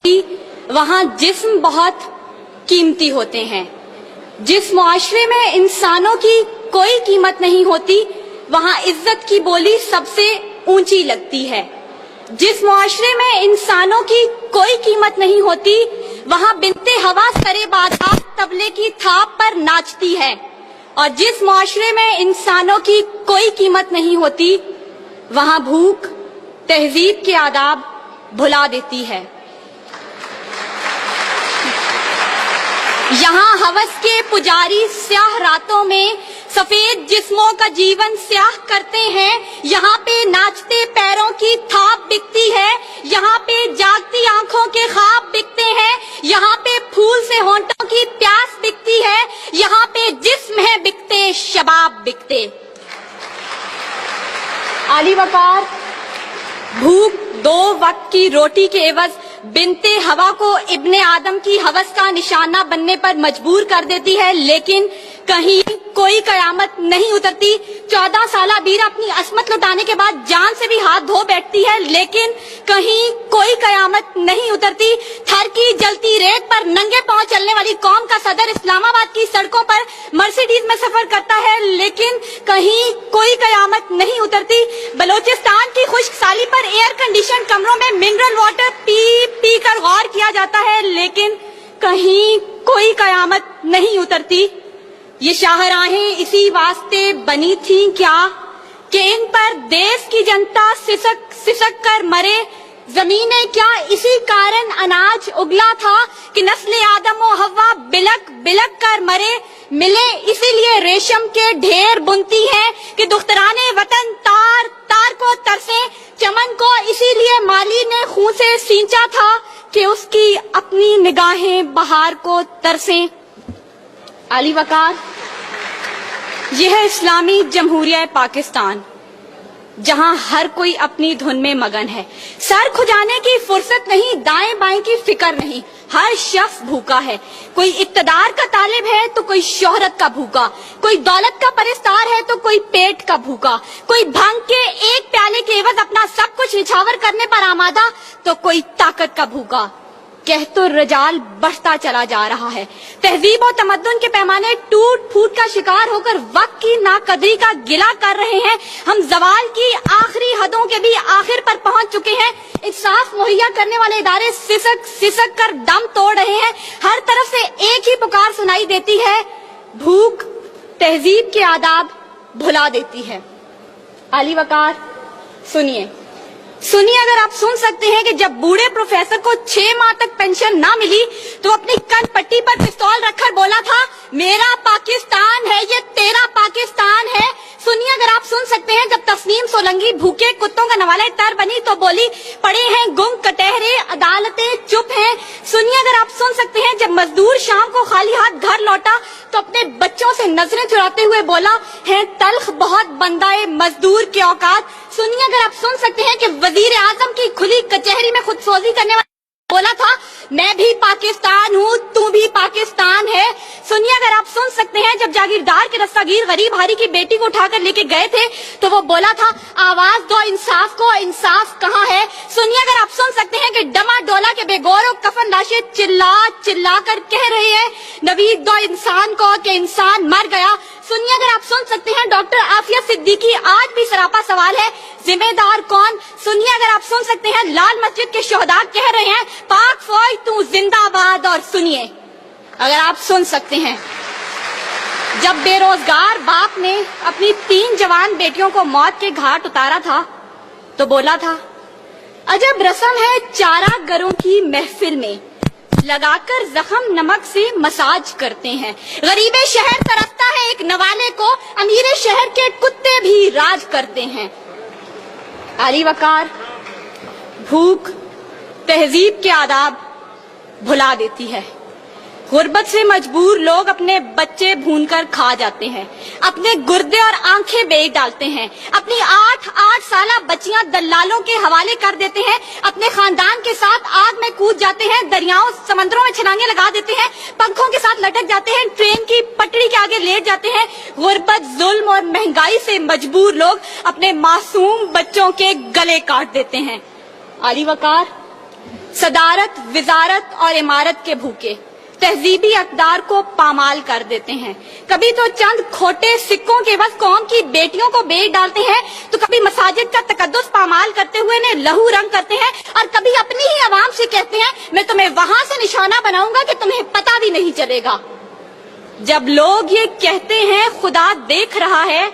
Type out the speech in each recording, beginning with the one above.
वहाँ जिस्म बहुत कीमती होते हैं। जिस मुआशरे में इंसानों की कोई कीमत नहीं होती, वहाँ इज्जत की बोली सबसे ऊंची लगती है। जिस मुआशरे में इंसानों की कोई कीमत नहीं होती, वहाँ बिनते हवा सरे बाजार तबले की थाप पर नाचती है। और जिस मुआशरे में इंसानों की कोई कीमत नहीं होती, वहाँ भूख तहजीब के आदाब भुला देती है। यहाँ हवस के पुजारी स्याह रातों में सफेद जिस्मों का जीवन स्याह करते हैं। यहाँ पे नाचते पैरों की थाप बिकती है, यहाँ पे जागती आंखों के ख्वाब बिकते हैं, यहाँ पे फूल से होंठों की प्यास बिकती है, यहाँ पे जिस्म है बिकते शबाब बिकते। आली वकार भूख 2 वक्त की रोटी के एवज बिनते हवा को इब्ने आदम की हवस का निशाना बनने पर मजबूर कर देती है, लेकिन कहीं कोई कयामत नहीं उतरती। 14 साला बीरा अपनी असमत लुटाने के बाद जान से भी हाथ धो बैठती है, लेकिन कहीं कोई कयामत नहीं उतरती। थर की जलती रेत पर नंगे पांव चलने वाली कौम का सदर इस्लामाबाद की सड़कों पर मर्सिडीज में सफर करता है, लेकिन कहीं कोई कयामत नहीं उतरती। बलोचिस्तान की खुश्क साली पर एयर कंडीशन कमरों में मिनरल वाटर पी कर गौर किया जाता है, लेकिन कहीं कोई कयामत नहीं उतरती। ये शाहराहें इसी वास्ते बनी थीं क्या कि इन पर देश की जनता सिसक कर मरे। जमीने क्या इसी कारण अनाज उगला था कि नस्ल आदम और हव्वा बिलक बिलक कर मरे। मिले इसीलिए रेशम के ढेर बुनती हैं कि दुख्तराने वतन तार तार को तरसे। चमन को इसीलिए माली ने खून से सींचा था कि उसकी अपनी निगाहें बहार को तरसें। आली वकार यह है इस्लामी जमहूरिया पाकिस्तान, जहां हर कोई अपनी धुन में मगन है। सर खुजाने की फुर्सत नहीं, दाएं बाएं की फिक्र नहीं। हर शख्स भूखा है, कोई इक्तदार का तालिब है तो कोई शोहरत का भूखा, कोई दौलत का परिस्तार है तो कोई पेट का भूखा, कोई भंग के एक प्याले के एवज अपना सब कुछ निछावर करने पर आमादा तो कोई ताकत का भूखा। कह तो रजाल बढ़ता चला जा रहा है। तहजीब और तमद्दुन के पैमाने टूट फूट का शिकार होकर वक्त की नाकदरी का गिला कर रहे हैं। हम जवाल की आखिरी हदों के भी आखिर पर पहुंच चुके हैं। इंसाफ मुहैया करने वाले इदारे सिसक कर दम तोड़ रहे हैं। हर तरफ से एक ही पुकार सुनाई देती है, भूख तहजीब के आदाब भुला देती है। आली वकार सुनिए, अगर आप सुन सकते हैं कि जब बूढ़े प्रोफेसर को 6 माह तक पेंशन ना मिली तो अपनी कन पट्टी पर पिस्तौल रखकर बोला था, मेरा पाकिस्तान है ये तेरा पाकिस्तान है। सुनिए अगर आप सुन सकते हैं जब तस्नीम सोलंकी भूखे कुत्तों का नवाला तर बनी तो बोली, पड़े हैं गुम कटहरे अदालतें चुप हैं। सुनिए अगर आप सुन सकते हैं जब मजदूर शाम को खाली हाथ घर लौटा तो अपने बच्चों से नजरें चुराते हुए बोला, है तल्ख बहुत बंदाए मजदूर के औकात। सुनिए अगर आप सुन सकते हैं कि वजीर आजम की खुली कचहरी में खुदसोजी करने वाला बोला था, मैं भी पाकिस्तान हूँ तू भी पाकिस्तान है। सुनिए अगर आप सुन सकते हैं जब जागीरदार के दस्तगीर गरीब हारी की बेटी को उठाकर लेके गए थे तो वो बोला था, आवाज दो इंसाफ को, इंसाफ कहाँ है। सुनिए अगर आप सुन सकते हैं कि डमा डोला के बेगौर कफन लाशें चिल्ला कर कह रही है, नवीद दो इंसान को कि इंसान मर गया। सुनिए अगर आप सुन सकते हैं डॉक्टर आफिया सिद्दीकी आज भी सरापा सवाल है, जिम्मेदार कौन। सुनिए अगर आप सुन सकते हैं लाल मस्जिद के शोहदा कह रहे हैं, पाक फौज तू जिंदाबाद। और सुनिए अगर आप सुन सकते हैं जब बेरोजगार बाप ने अपनी 3 जवान बेटियों को मौत के घाट उतारा था तो बोला था, अजब रस्म है चारा गरों की महफिल में, लगाकर जख्म नमक से मसाज करते हैं। गरीबे शहर तरसता है एक नवाले को, अमीरे शहर के कुत्ते भी राज करते हैं। आली वकार भूख तहजीब के आदाब भुला देती है। गुर्बत से मजबूर लोग अपने बच्चे भूनकर खा जाते हैं, अपने गुर्दे और आंखें बेच डालते हैं, अपनी 8 साला बच्चियां दलालों के हवाले कर देते हैं, अपने खानदान के साथ आग में कूद जाते हैं, दरियाओं समंदरों में छलांगे लगा देते हैं, पंखों के साथ लटक जाते हैं, ट्रेन की पटरी के आगे लेट जाते हैं। गुर्बत, जुल्म और महंगाई से मजबूर लोग अपने मासूम बच्चों के गले काट देते हैं। आली वकार صدارت، وزارت اور عمارت کے بھوکے تہذیبی اقدار کو پامال کر دیتے ہیں. کبھی تو چند کھوٹے سکوں کے بس قوم کی بیٹیوں کو بیچ ڈالتے ہیں، تو کبھی مساجد کا تقدس پامال کرتے ہوئے انہیں لہو رنگ کرتے ہیں، اور کبھی اپنی ہی عوام سے کہتے ہیں میں تمہیں وہاں سے نشانہ بناؤں گا کہ تمہیں پتہ بھی نہیں چلے گا. جب لوگ یہ کہتے ہیں خدا دیکھ رہا ہے،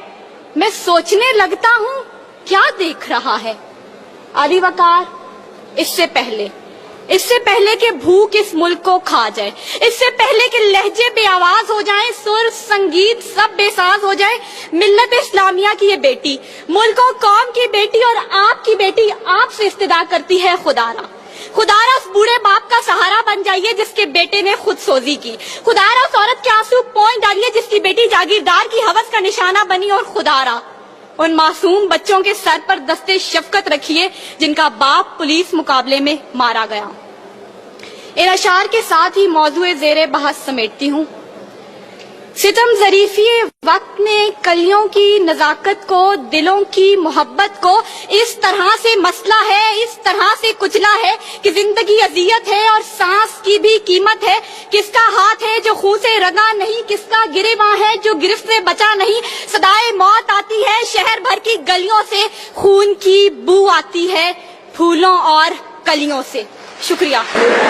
میں سوچنے لگتا ہوں کیا دیکھ رہا ہے. علی وقار، اس سے پہلے کہ بھوک اس ملک کو کھا جائے، اس سے پہلے کہ لہجے بے آواز ہو جائیں، سر سنگیت سب بے ساز ہو جائے، ملت اسلامیہ کی یہ بیٹی، ملک و قوم کی بیٹی اور آپ کی بیٹی آپ سے استدعا کرتی ہے خدارا اس بوڑھے باپ کا سہارا بن جائیے جس کے بیٹے نے خود سوزی کی. خدارا اس عورت کے آنسو پوئیں ڈالیے جس کی بیٹی جاگیردار کی ہوس کا نشانہ بنی. اور خدارا ان معصوم بچوں کے سر پر دستے شفقت رکھیے جن کا باپ پولیس مقابلے میں مارا گیا. ان اشعار کے ساتھ ہی موضوع زیر بحث سمیٹتی ہوں. ستم ظریفی وقت نے کلیوں کی نزاکت کو، دلوں کی محبت کو اس طرح سے مسئلہ ہے، اس طرح سے کچلا ہے کہ زندگی اذیت ہے اور سانس کی بھی قیمت ہے. کس کا ہاتھ ہے جو خون سے رنگا نہیں، کس کا گریباں ہے جو گرفت سے بچا نہیں. صدائے موت آتی ہے شہر بھر کی گلیوں سے، خون کی بو آتی ہے پھولوں اور کلیوں سے. شکریہ.